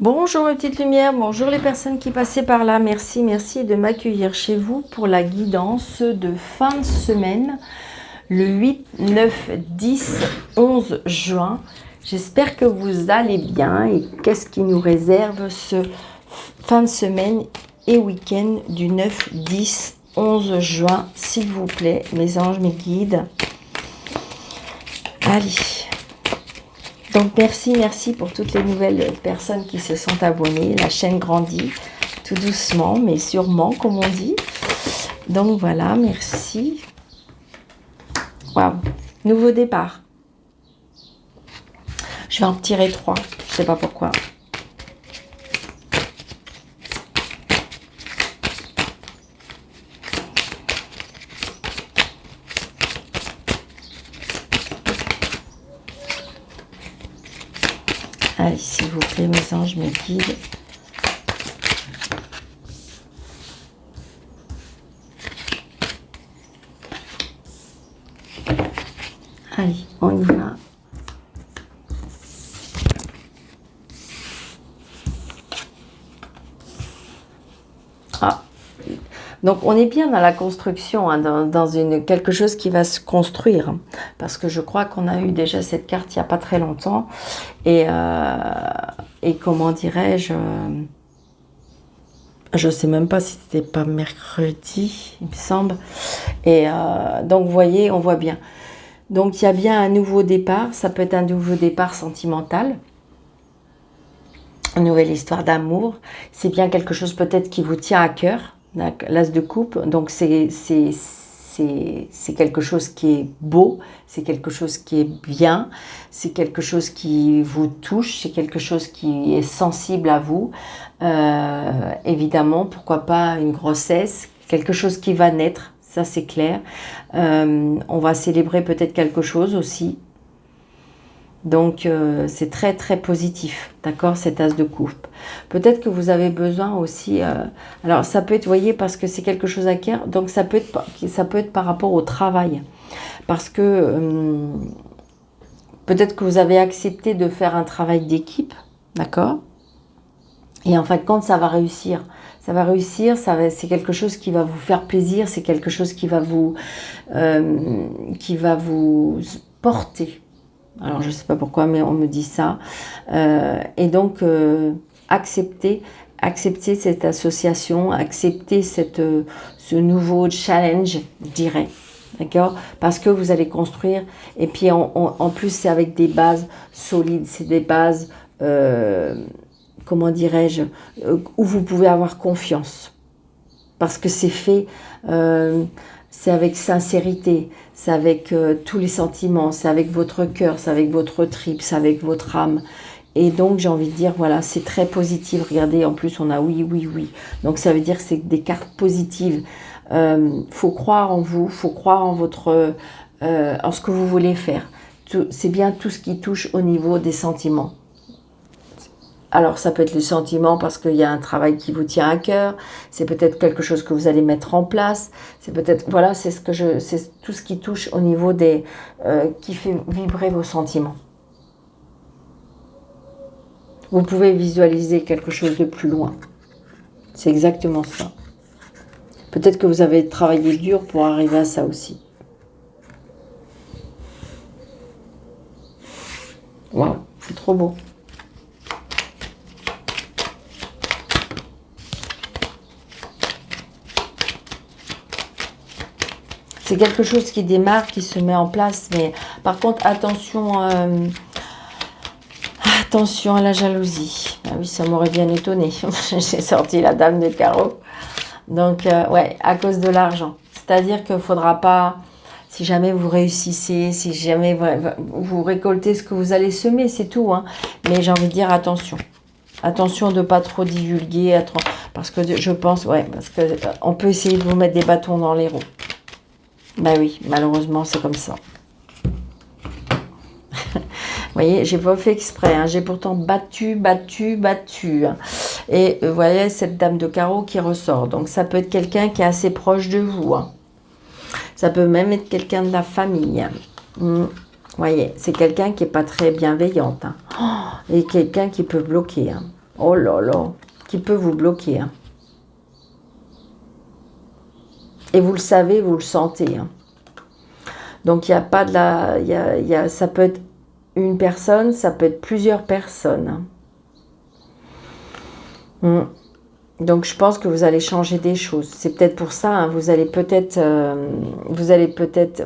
Bonjour les petites lumières, bonjour les personnes qui passaient par là. Merci de m'accueillir chez vous pour la guidance de fin de semaine, le 8, 9, 10, 11 juin. J'espère que vous allez bien et qu'est-ce qui nous réserve ce fin de semaine et week-end du 9, 10, 11 juin, s'il vous plaît, mes anges, mes guides. Allez. Donc merci pour toutes les nouvelles personnes qui se sont abonnées. La chaîne grandit tout doucement, mais sûrement, comme on dit. Donc voilà, merci. Waouh, nouveau départ. Je vais en tirer 3, je ne sais pas pourquoi. Allez, s'il vous plaît, mes anges, mes guides. Allez, on y va. Ah, donc on est bien dans la construction, hein, dans quelque chose qui va se construire. Parce que je crois qu'on a eu déjà cette carte il n'y a pas très longtemps. Et comment dirais-je, je ne sais même pas si c'était pas mercredi, il me semble. Et donc vous voyez, on voit bien. Donc il y a bien un nouveau départ, ça peut être un nouveau départ sentimental, une nouvelle histoire d'amour. C'est bien quelque chose peut-être qui vous tient à cœur, l'as de coupe. Donc c'est quelque chose qui est beau, c'est quelque chose qui est bien, c'est quelque chose qui vous touche, c'est quelque chose qui est sensible à vous. Évidemment, pourquoi pas une grossesse, quelque chose qui va naître, ça c'est clair. On va célébrer peut-être quelque chose aussi. Donc c'est très positif, d'accord, cet as de coupe. Peut-être que vous avez besoin aussi, alors ça peut être, vous voyez, parce que c'est quelque chose à cœur, donc ça peut être par rapport au travail. Parce que peut-être que vous avez accepté de faire un travail d'équipe, d'accord. Et en fin de compte, ça va réussir. Ça va réussir, c'est quelque chose qui va vous faire plaisir, c'est quelque chose qui va vous porter. Alors, je ne sais pas pourquoi, mais on me dit ça. Et donc, accepter cette association, accepter ce nouveau challenge, je dirais. D'accord? Parce que vous allez construire. Et puis, en plus, c'est avec des bases solides. C'est des bases, comment dirais-je, où vous pouvez avoir confiance. Parce que c'est fait... c'est avec sincérité, c'est avec tous les sentiments, c'est avec votre cœur, c'est avec votre tripe, c'est avec votre âme. Et donc, j'ai envie de dire, voilà, c'est très positif. Regardez, en plus, on a oui. Donc, ça veut dire que c'est des cartes positives. Faut croire en vous, faut croire en en ce que vous voulez faire. C'est bien tout ce qui touche au niveau des sentiments. Alors, ça peut être le sentiment parce qu'il y a un travail qui vous tient à cœur. C'est peut-être quelque chose que vous allez mettre en place. C'est peut-être, voilà, c'est tout ce qui touche au niveau qui fait vibrer vos sentiments. Vous pouvez visualiser quelque chose de plus loin. C'est exactement ça. Peut-être que vous avez travaillé dur pour arriver à ça aussi. Waouh, c'est trop beau. C'est quelque chose qui démarre, qui se met en place. Mais par contre, attention à la jalousie. Ah oui, ça m'aurait bien étonné. J'ai sorti la dame de carreau. Donc, ouais, à cause de l'argent. C'est-à-dire qu'il ne faudra pas, si jamais vous réussissez, si jamais vous récoltez ce que vous allez semer, c'est tout. Hein. Mais j'ai envie de dire attention. Attention de ne pas trop divulguer. Parce que je pense, parce qu'on peut essayer de vous mettre des bâtons dans les roues. Ben oui, malheureusement, c'est comme ça. Vous voyez, j'ai pas fait exprès. Hein. J'ai pourtant battu. Hein. Et vous voyez, cette dame de carreau qui ressort. Donc, ça peut être quelqu'un qui est assez proche de vous. Hein. Ça peut même être quelqu'un de la famille. Vous voyez, c'est quelqu'un qui n'est pas très bienveillante. Hein. Et quelqu'un qui peut bloquer. Hein. Oh là là, qui peut vous bloquer. Hein. Et vous le savez, vous le sentez. Hein. Donc il n'y a pas de la... ça peut être une personne, ça peut être plusieurs personnes. Donc je pense que vous allez changer des choses. C'est peut-être pour ça, hein, vous allez peut-être...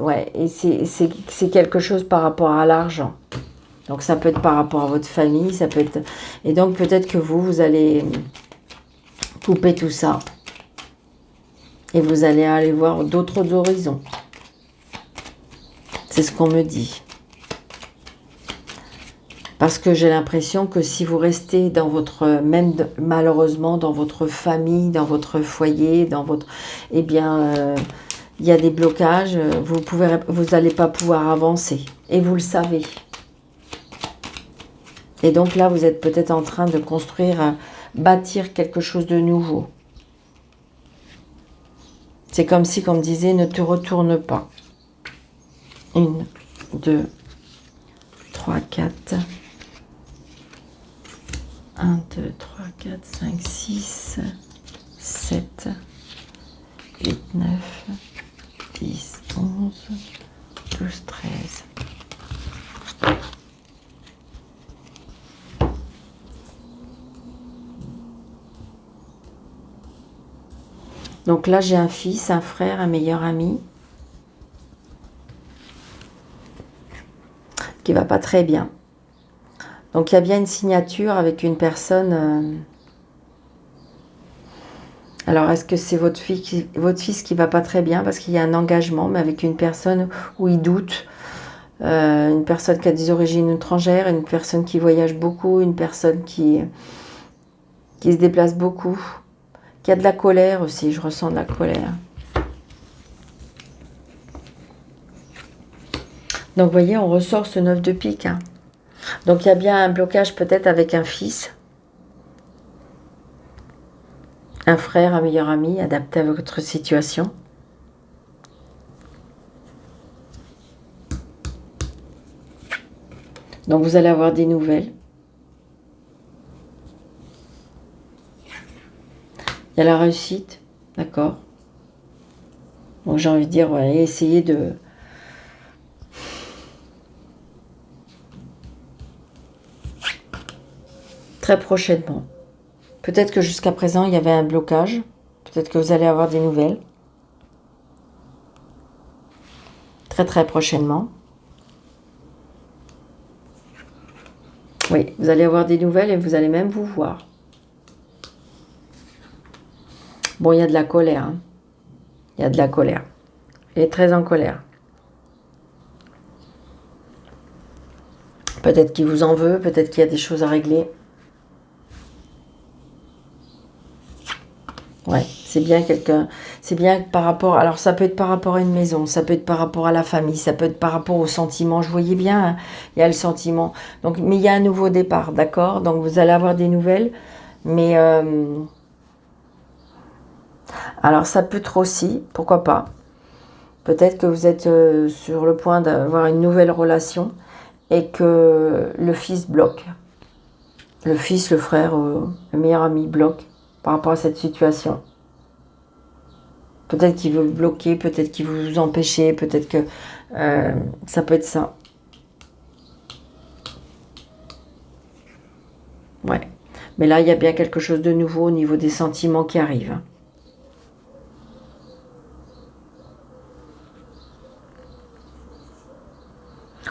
ouais, et c'est quelque chose par rapport à l'argent. Donc ça peut être par rapport à votre famille, ça peut être... Et donc peut-être que vous allez couper tout ça. Et vous allez aller voir d'autres horizons. C'est ce qu'on me dit. Parce que j'ai l'impression que si vous restez dans votre... Même malheureusement dans votre famille, dans votre foyer, dans votre... Eh bien, il y a des blocages. Vous n'allez pas pouvoir avancer. Et vous le savez. Et donc là, vous êtes peut-être en train de construire, bâtir quelque chose de nouveau. C'est comme si, comme disait, ne te retourne pas. 1, 2, 3, 4. 1, 2, 3, 4, 5, 6, 7, 8, 9, 10, 11, 12, 13. Donc là, j'ai un fils, un frère, un meilleur ami qui va pas très bien. Donc il y a bien une signature avec une personne. Alors est-ce que c'est votre fils qui va pas très bien parce qu'il y a un engagement, mais avec une personne où il doute, une personne qui a des origines étrangères, une personne qui voyage beaucoup, une personne qui se déplace beaucoup. Il y a de la colère aussi, je ressens de la colère. Donc, vous voyez, on ressort ce 9 de pique. Hein. Donc, il y a bien un blocage peut-être avec un fils. Un frère, un meilleur ami, adapté à votre situation. Donc, vous allez avoir des nouvelles. Il y a la réussite, d'accord. Donc j'ai envie de dire, ouais, essayez de... Très prochainement. Peut-être que jusqu'à présent, il y avait un blocage. Peut-être que vous allez avoir des nouvelles. Très très prochainement. Oui, vous allez avoir des nouvelles et vous allez même vous voir. Bon, il y a de la colère. Hein. Il y a de la colère. Il est très en colère. Peut-être qu'il vous en veut, peut-être qu'il y a des choses à régler. Ouais, c'est bien quelqu'un. C'est bien par rapport... Alors, ça peut être par rapport à une maison, ça peut être par rapport à la famille, ça peut être par rapport au sentiment. Je voyais bien, hein, il y a le sentiment. Donc, mais il y a un nouveau départ, d'accord? Donc, vous allez avoir des nouvelles, mais... Alors, ça peut être aussi, pourquoi pas. Peut-être que vous êtes sur le point d'avoir une nouvelle relation et que le fils bloque. Le fils, le frère, le meilleur ami bloque par rapport à cette situation. Peut-être qu'il veut bloquer, peut-être qu'il veut vous empêcher, peut-être que ça peut être ça. Ouais. Mais là, il y a bien quelque chose de nouveau au niveau des sentiments qui arrivent.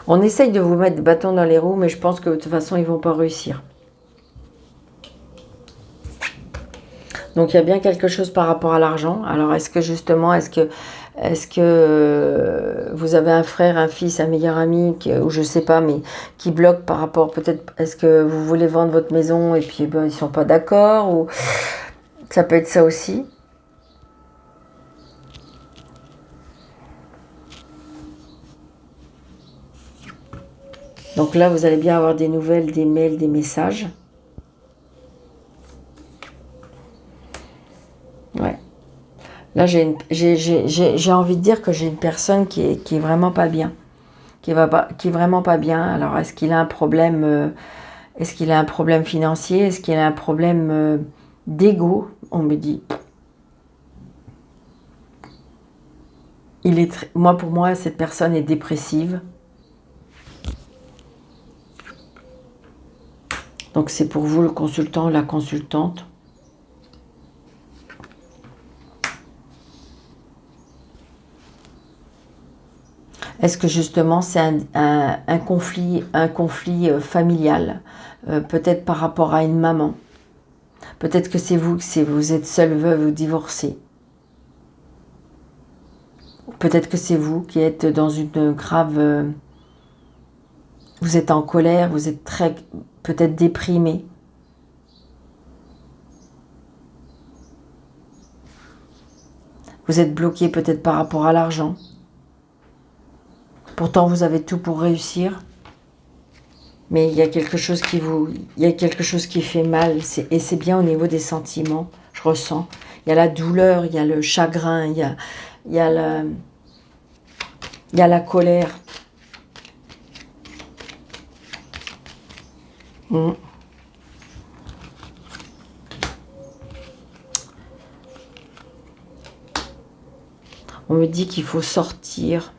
On essaye de vous mettre des bâtons dans les roues, mais je pense que de toute façon, ils ne vont pas réussir. Donc, il y a bien quelque chose par rapport à l'argent. Alors, est-ce que justement, est-ce que vous avez un frère, un fils, un meilleur ami, ou je ne sais pas, mais qui bloque par rapport, peut-être, est-ce que vous voulez vendre votre maison et puis ben, ils ne sont pas d'accord, ou ça peut être ça aussi. Donc là, vous allez bien avoir des nouvelles, des mails, des messages. Ouais. Là, j'ai envie de dire que j'ai une personne qui est vraiment pas bien. Qui est vraiment pas bien. Alors, est-ce qu'il a un problème Est-ce qu'il a un problème financier? Est-ce qu'il a un problème d'ego? On me dit. Moi, pour moi, cette personne est dépressive. Donc c'est pour vous le consultant, la consultante. Est-ce que justement c'est un conflit familial, peut-être par rapport à une maman? Peut-être que c'est vous, vous êtes seule veuve ou divorcée. Peut-être que c'est vous qui êtes dans une grave... vous êtes en colère, vous êtes peut-être déprimé. Vous êtes bloqué peut-être par rapport à l'argent. Pourtant, vous avez tout pour réussir. Mais il y a quelque chose qui fait mal. Et c'est bien au niveau des sentiments, je ressens. Il y a la douleur, il y a le chagrin, il y a la colère. On me dit qu'il faut sortir.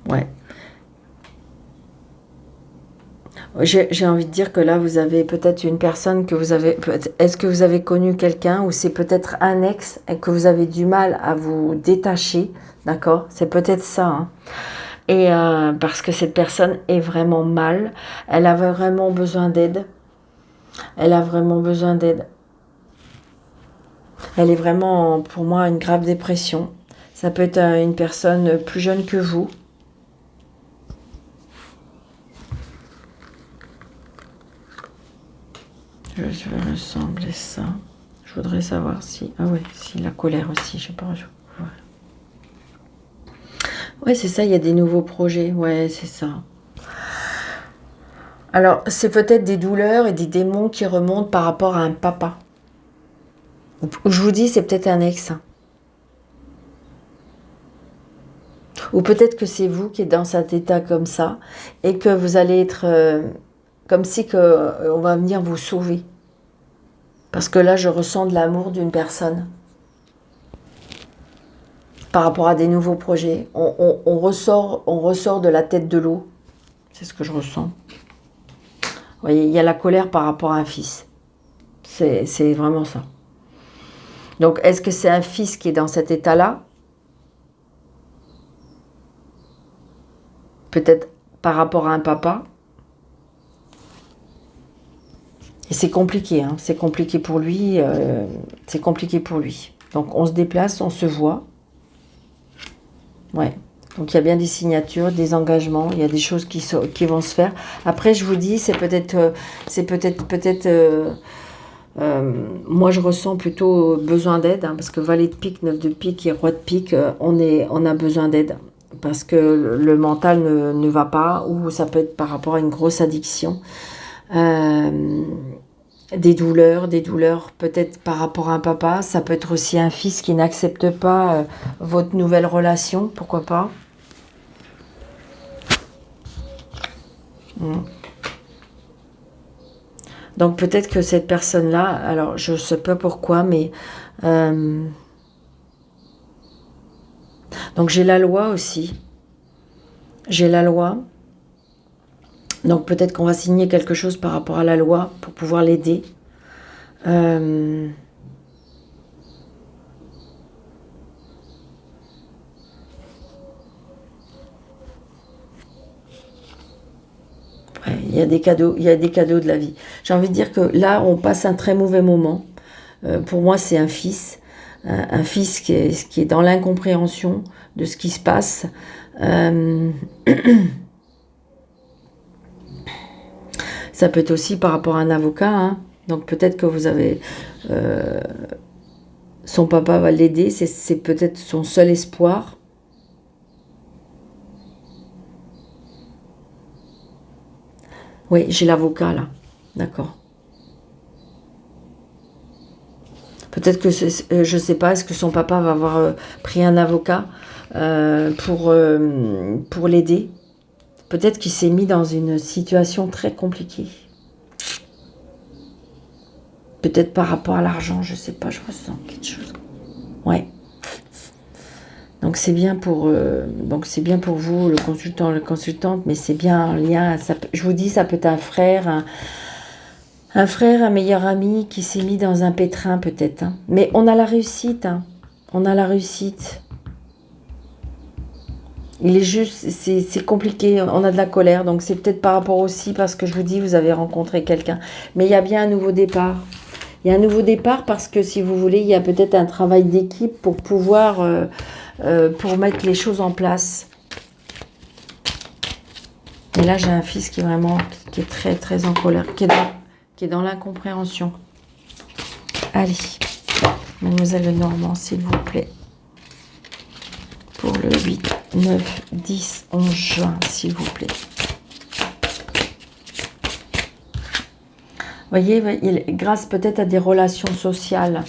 Ouais. J'ai envie de dire que là, vous avez peut-être une personne que vous avez... Est-ce que vous avez connu quelqu'un ou c'est peut-être un ex et que vous avez du mal à vous détacher, d'accord? C'est peut-être ça, hein. Et parce que cette personne est vraiment mal. Elle a vraiment besoin d'aide. Elle a vraiment besoin d'aide. Elle est vraiment, pour moi, une grave dépression. Ça peut être une personne plus jeune que vous. Je vais ressembler ça. Je voudrais savoir si... Ah ouais, si la colère aussi, je sais pas. Ouais, c'est ça, il y a des nouveaux projets. Ouais, c'est ça. Alors, c'est peut-être des douleurs et des démons qui remontent par rapport à un papa. Je vous dis, c'est peut-être un ex. Ou peut-être que c'est vous qui êtes dans cet état comme ça et que vous allez être comme si on va venir vous sauver. Parce que là, je ressens de l'amour d'une personne. Par rapport à des nouveaux projets. On ressort de la tête de l'eau. C'est ce que je ressens. Vous voyez, il y a la colère par rapport à un fils. C'est vraiment ça. Donc, est-ce que c'est un fils qui est dans cet état-là? Peut-être par rapport à un papa. Et c'est compliqué, hein. C'est compliqué pour lui. C'est compliqué pour lui. Donc, on se déplace, on se voit. Ouais. Donc, il y a bien des signatures, des engagements. Il y a des choses qui vont se faire. Après, je vous dis, c'est peut-être... moi, je ressens plutôt besoin d'aide, hein, parce que valet de pique, 9 de pique et roi de pique, on a besoin d'aide. Parce que le mental ne va pas, ou ça peut être par rapport à une grosse addiction. Des douleurs peut-être par rapport à un papa. Ça peut être aussi un fils qui n'accepte pas votre nouvelle relation, pourquoi pas. Donc peut-être que cette personne-là, alors je ne sais pas pourquoi, mais... donc j'ai la loi aussi. J'ai la loi. Donc peut-être qu'on va signer quelque chose par rapport à la loi pour pouvoir l'aider. Il y a des cadeaux, de la vie. J'ai envie de dire que là, on passe un très mauvais moment. Pour moi, c'est un fils. Un fils qui est dans l'incompréhension de ce qui se passe. Ça peut être aussi par rapport à un avocat, hein. Donc peut-être que vous avez... son papa va l'aider, c'est peut-être son seul espoir. Oui, j'ai l'avocat là, d'accord. Peut-être que, je ne sais pas, est-ce que son papa va avoir pris un avocat pour l'aider? Peut-être qu'il s'est mis dans une situation très compliquée. Peut-être par rapport à l'argent, je sais pas, je ressens quelque chose. Ouais. Donc c'est bien pour vous, le consultant, la consultante, mais c'est bien un lien. Je vous dis, ça peut être un frère, un meilleur ami qui s'est mis dans un pétrin peut-être. Hein. Mais on a la réussite. Hein. On a la réussite. Il est juste, c'est compliqué, on a de la colère, donc c'est peut-être par rapport aussi, parce que je vous dis, vous avez rencontré quelqu'un. Mais il y a bien un nouveau départ. Il y a un nouveau départ parce que, si vous voulez, il y a peut-être un travail d'équipe pour pouvoir, pour mettre les choses en place. Et là, j'ai un fils qui est très, très en colère, qui est dans l'incompréhension. Allez, Mademoiselle Lenormand, s'il vous plaît. Pour le 8, 9, 10, 11 juin, s'il vous plaît. Voyez, grâce peut-être à des relations sociales,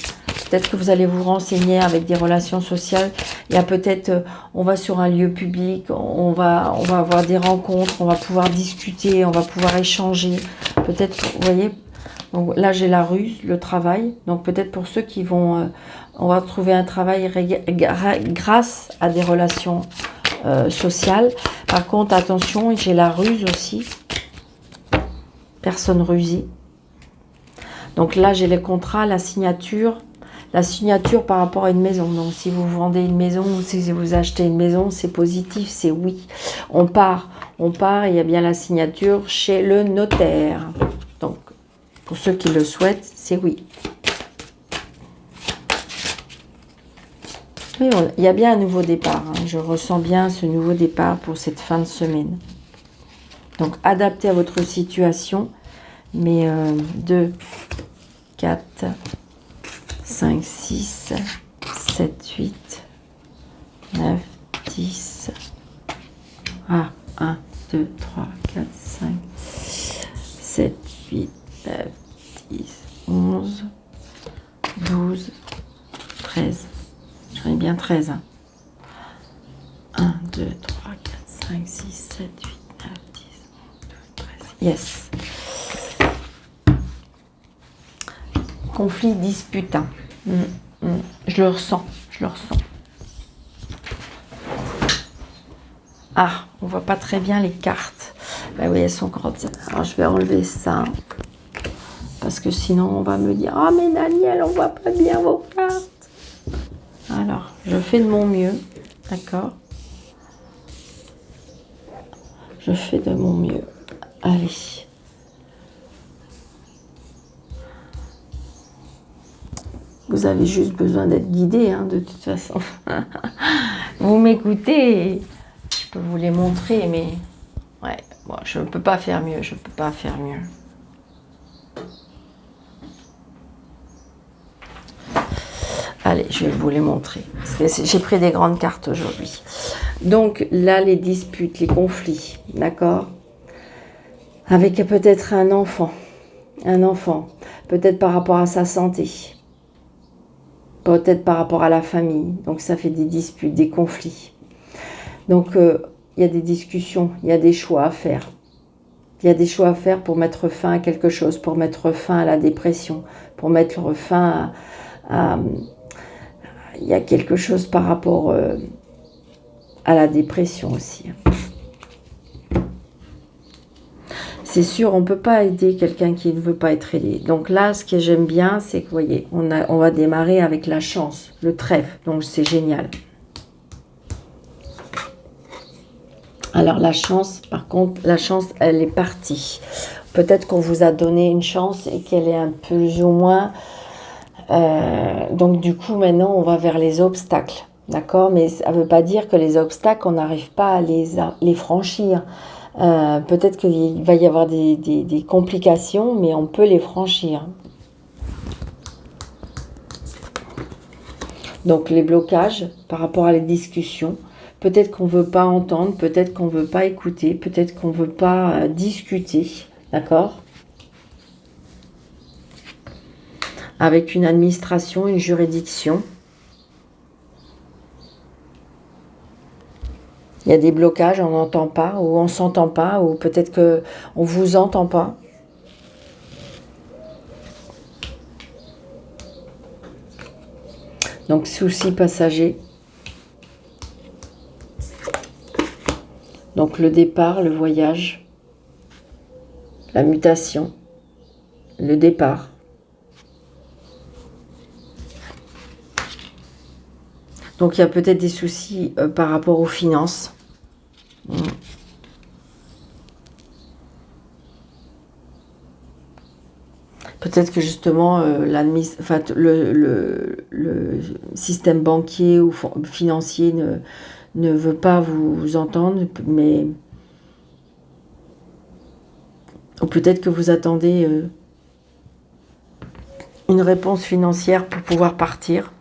peut-être que vous allez vous renseigner avec des relations sociales. Il y a peut-être, on va sur un lieu public, on va avoir des rencontres, on va pouvoir discuter, on va pouvoir échanger. Peut-être, vous voyez, donc là j'ai la ruse, le travail. Donc peut-être pour ceux qui vont, on va trouver un travail grâce à des relations sociales. Par contre, attention, j'ai la ruse aussi. Personne rusée. Donc là, j'ai le contrat, la signature par rapport à une maison. Donc si vous vendez une maison ou si vous achetez une maison, c'est positif, c'est oui. On part, il y a bien la signature chez le notaire. Donc, pour ceux qui le souhaitent, c'est oui. Oui, il y a bien un nouveau départ. Hein. Je ressens bien ce nouveau départ pour cette fin de semaine. Donc, adapté à votre situation. Mais 2, 4, 5, 6, 7, 8, 9, 10. Ah, 1, 2, 3, 4, 5, 7, 8, 9, 10, 11, 12, 13. J'en ai bien 13. Hein. 1, 2, 3, 4, 5, 6, 7, 8, 9, 10, 11, 12, 13. Yes. Conflit, dispute. Hein. Je le ressens, Ah, on voit pas très bien les cartes. Ben oui, elles sont grandes. Alors, je vais enlever ça. Parce que sinon, on va me dire, ah, mais Daniel, on voit pas bien vos cartes. Alors, je fais de mon mieux. D'accord? Je fais de mon mieux. Allez. Vous avez juste besoin d'être guidé, hein, de toute façon. Vous m'écoutez, je peux vous les montrer, mais ouais, bon, je ne peux pas faire mieux, Allez, je vais vous les montrer, parce que j'ai pris des grandes cartes aujourd'hui. Donc là, les disputes, les conflits, d'accord? Avec peut-être un enfant, peut-être par rapport à sa santé. Peut-être par rapport à la famille. Donc ça fait des disputes, des conflits. Donc il y a des discussions, il y a des choix à faire. Il y a des choix à faire pour mettre fin à quelque chose, pour mettre fin à la dépression, pour mettre fin à il y a quelque chose par rapport à la dépression aussi. C'est sûr, on ne peut pas aider quelqu'un qui ne veut pas être aidé. Donc là, ce que j'aime bien, c'est que, vous voyez, on va démarrer avec la chance, le trèfle. Donc c'est génial. Alors la chance, par contre, la chance, elle est partie. Peut-être qu'on vous a donné une chance et qu'elle est un peu plus ou moins... donc du coup, maintenant, on va vers les obstacles. D'accord? Mais ça ne veut pas dire que les obstacles, on n'arrive pas à les franchir. Peut-être qu'il va y avoir des complications, mais on peut les franchir. Donc les blocages par rapport à les discussions, peut-être qu'on ne veut pas entendre, peut-être qu'on ne veut pas écouter, peut-être qu'on ne veut pas discuter, d'accord? Avec une administration, une juridiction. Il y a des blocages, on n'entend pas, ou on s'entend pas, ou peut-être qu'on ne vous entend pas. Donc, soucis passagers. Donc, le départ, le voyage, la mutation, le départ. Donc, il y a peut-être des soucis par rapport aux finances. Peut-être que justement, le système banquier ou financier ne veut pas vous entendre, mais ou peut-être que vous attendez une réponse financière pour pouvoir partir.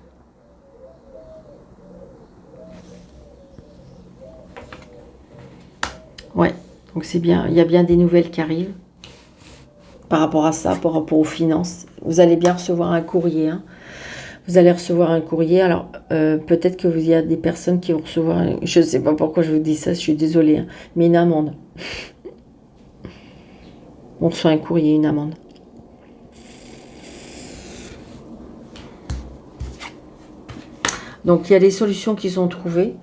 Ouais, donc c'est bien, il y a bien des nouvelles qui arrivent par rapport à ça, par rapport aux finances. Vous allez bien recevoir un courrier, hein. Vous allez recevoir un courrier. Alors, peut-être que il y a des personnes qui vont recevoir... Je ne sais pas pourquoi je vous dis ça, je suis désolée, hein, mais une amende. On reçoit un courrier, une amende. Donc, il y a des solutions qui sont trouvées.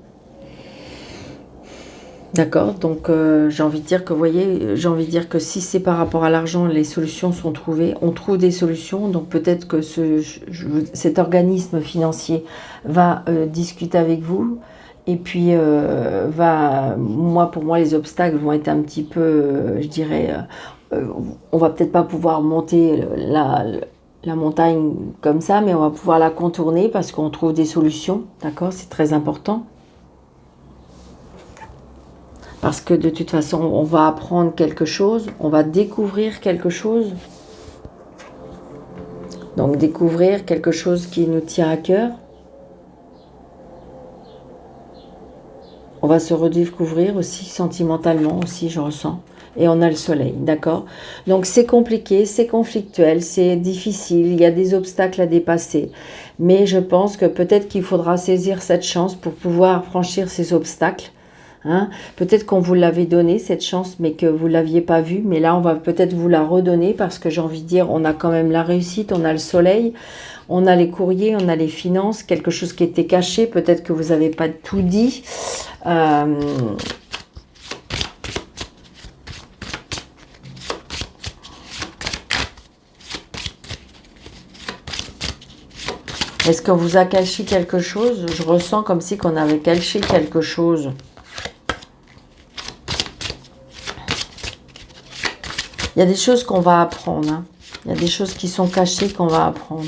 D'accord, donc j'ai envie de dire que, vous voyez, j'ai envie de dire que si c'est par rapport à l'argent, les solutions sont trouvées, on trouve des solutions, donc peut-être que cet organisme financier va discuter avec vous, et puis pour moi, les obstacles vont être un petit peu, je dirais, on va peut-être pas pouvoir monter la montagne comme ça, mais on va pouvoir la contourner parce qu'on trouve des solutions, d'accord, c'est très important. Parce que de toute façon, on va apprendre quelque chose, on va découvrir quelque chose. Donc découvrir quelque chose qui nous tient à cœur. On va se redécouvrir aussi sentimentalement, aussi je ressens. Et on a le soleil, d'accord? Donc c'est compliqué, c'est conflictuel, c'est difficile, il y a des obstacles à dépasser. Mais je pense que peut-être qu'il faudra saisir cette chance pour pouvoir franchir ces obstacles. Hein, peut-être qu'on vous l'avait donné cette chance mais que vous ne l'aviez pas vue, mais là on va peut-être vous la redonner parce que j'ai envie de dire on a quand même la réussite, on a le soleil, on a les courriers, on a les finances, quelque chose qui était caché, peut-être que vous n'avez pas tout dit. Est-ce qu'on vous a caché quelque chose? Je ressens comme si qu'on avait caché quelque chose. Il y a des choses qu'on va apprendre. Hein. Il y a des choses qui sont cachées qu'on va apprendre.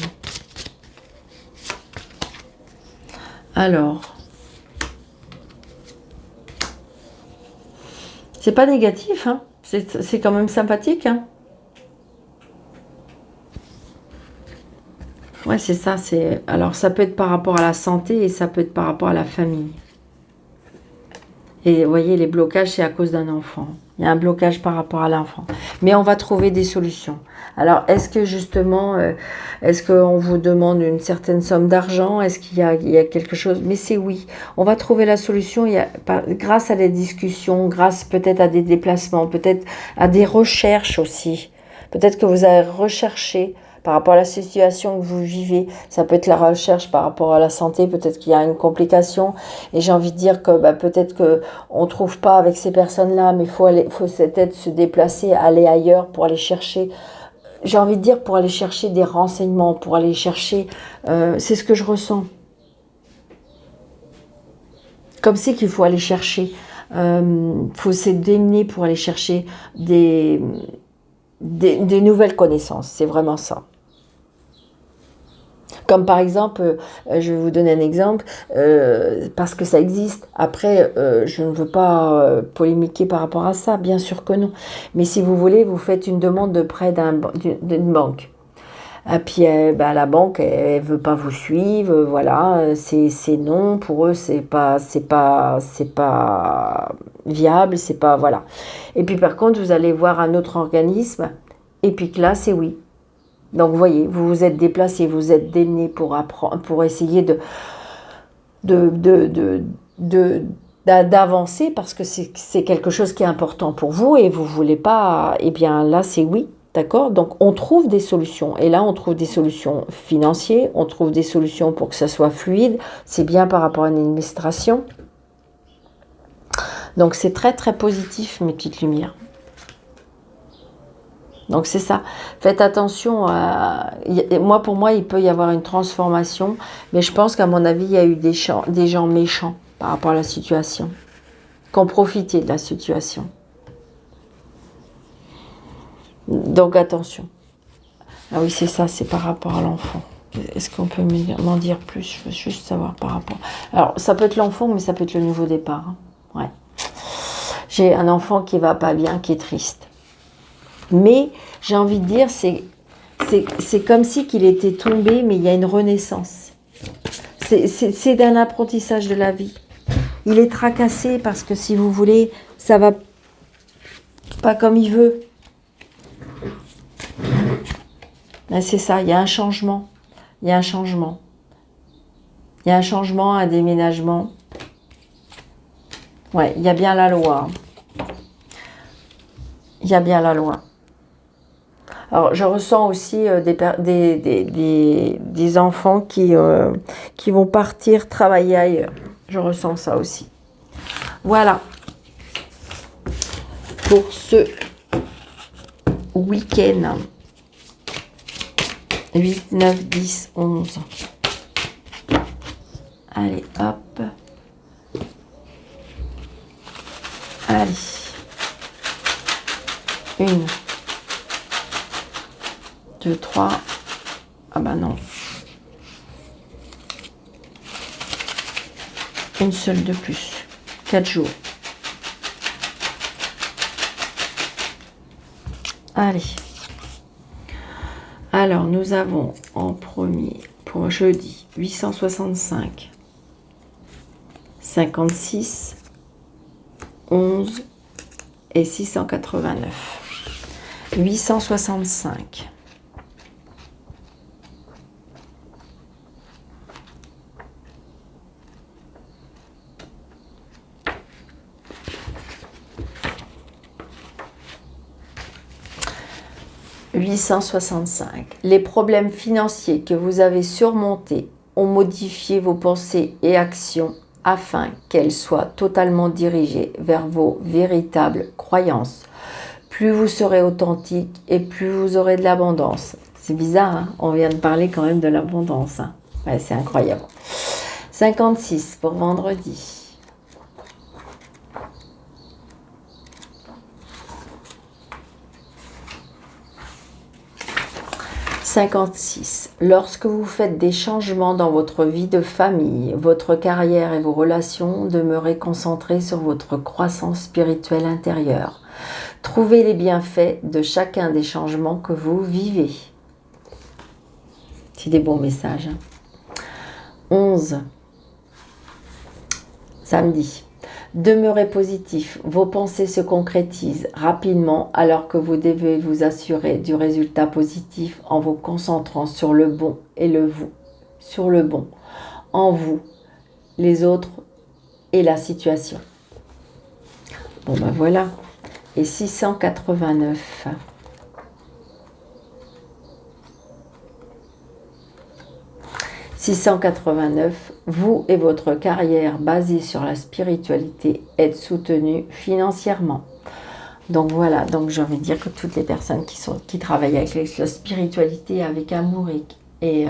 Alors. C'est pas négatif. Hein. C'est quand même sympathique. Hein. Ouais, c'est ça. Alors, ça peut être par rapport à la santé et ça peut être par rapport à la famille. Et vous voyez, les blocages, c'est à cause d'un enfant. Il y a un blocage par rapport à l'enfant. Mais on va trouver des solutions. Alors, est-ce que justement, est-ce qu'on vous demande une certaine somme d'argent? Est-ce qu'il y a quelque chose? Mais c'est oui. On va trouver la solution grâce à des discussions, grâce peut-être à des déplacements, peut-être à des recherches aussi. Peut-être que vous avez recherché par rapport à la situation que vous vivez. Ça peut être la recherche par rapport à la santé, peut-être qu'il y a une complication. Et j'ai envie de dire que peut-être qu'on ne trouve pas avec ces personnes-là, mais il faut peut-être se déplacer, aller ailleurs pour aller chercher. J'ai envie de dire pour aller chercher des renseignements, pour aller chercher... c'est ce que je ressens. Comme c'est qu'il faut aller chercher. Faut se démener pour aller chercher des nouvelles connaissances. C'est vraiment ça. Comme par exemple, je vais vous donner un exemple, parce que ça existe. Après, je ne veux pas polémiquer par rapport à ça, bien sûr que non. Mais si vous voulez, vous faites une demande de prêt d'une banque. Et puis la banque, elle veut pas vous suivre, voilà, c'est non, pour eux, c'est pas viable, c'est pas, voilà. Et puis par contre, vous allez voir un autre organisme, et puis que là, c'est oui. Donc, vous voyez, vous vous êtes déplacé, vous êtes démené pour essayer d'avancer parce que c'est quelque chose qui est important pour vous et vous voulez pas, eh bien là c'est oui, d'accord? Donc on trouve des solutions et là on trouve des solutions financières, on trouve des solutions pour que ça soit fluide, c'est bien par rapport à une administration. Donc c'est très très positif mes petites lumières. Donc c'est ça, faites attention à... Moi, pour moi, il peut y avoir une transformation, mais je pense qu'à mon avis, il y a eu des gens méchants par rapport à la situation, qui ont profité de la situation. Donc attention. Ah oui, c'est ça, c'est par rapport à l'enfant. Est-ce qu'on peut m'en dire plus? Je veux juste savoir par rapport... Alors, ça peut être l'enfant, mais ça peut être le nouveau départ. Hein. Ouais. J'ai un enfant qui va pas bien, qui est triste. Mais j'ai envie de dire, c'est comme si qu'il était tombé, mais il y a une renaissance. C'est d'un apprentissage de la vie. Il est tracassé parce que, si vous voulez, ça va pas comme il veut. C'est ça, il y a un changement. Il y a un changement. Il y a un changement, un déménagement. Ouais, il y a bien la loi. Il y a bien la loi. Alors, je ressens aussi des enfants qui vont partir travailler ailleurs. Je ressens ça aussi. Voilà. Pour ce week-end. 8, 9, 10, 11. Allez, hop. Allez. 1, 2, 3. Ah bah non. Une seule de plus. 4 jours. Allez. Alors, nous avons en premier, pour jeudi, 865, 56, 11 et 689. 865. « 865. Les problèmes financiers que vous avez surmontés ont modifié vos pensées et actions afin qu'elles soient totalement dirigées vers vos véritables croyances. Plus vous serez authentique et plus vous aurez de l'abondance. » C'est bizarre, hein? On vient de parler quand même de l'abondance. Hein? Ouais, c'est incroyable. 56 pour vendredi. 56. Lorsque vous faites des changements dans votre vie de famille, votre carrière et vos relations, demeurez concentrés sur votre croissance spirituelle intérieure. Trouvez les bienfaits de chacun des changements que vous vivez. C'est des bons messages. 11. Samedi. Demeurez positif, vos pensées se concrétisent rapidement alors que vous devez vous assurer du résultat positif en vous concentrant sur le bon et le vous, sur le bon, en vous, les autres et la situation. Bon ben voilà, et 689. 689, vous et votre carrière basée sur la spiritualité êtes soutenus financièrement. Donc voilà, donc j'ai envie de dire que toutes les personnes qui travaillent avec la spiritualité, avec amour et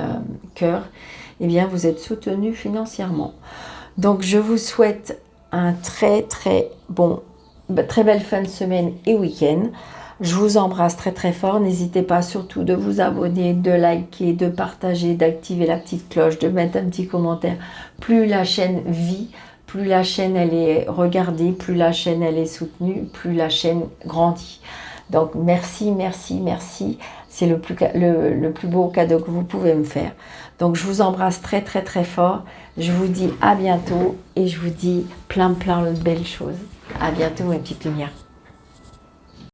cœur, eh bien vous êtes soutenus financièrement. Donc je vous souhaite un très belle fin de semaine et week-end. Je vous embrasse très très fort. N'hésitez pas surtout de vous abonner, de liker, de partager, d'activer la petite cloche, de mettre un petit commentaire. Plus la chaîne vit, plus la chaîne elle est regardée, plus la chaîne elle est soutenue, plus la chaîne grandit. Donc merci, merci, merci. C'est le plus beau cadeau que vous pouvez me faire. Donc je vous embrasse très très très fort. Je vous dis à bientôt et je vous dis plein de belles choses. À bientôt mes petites lumières.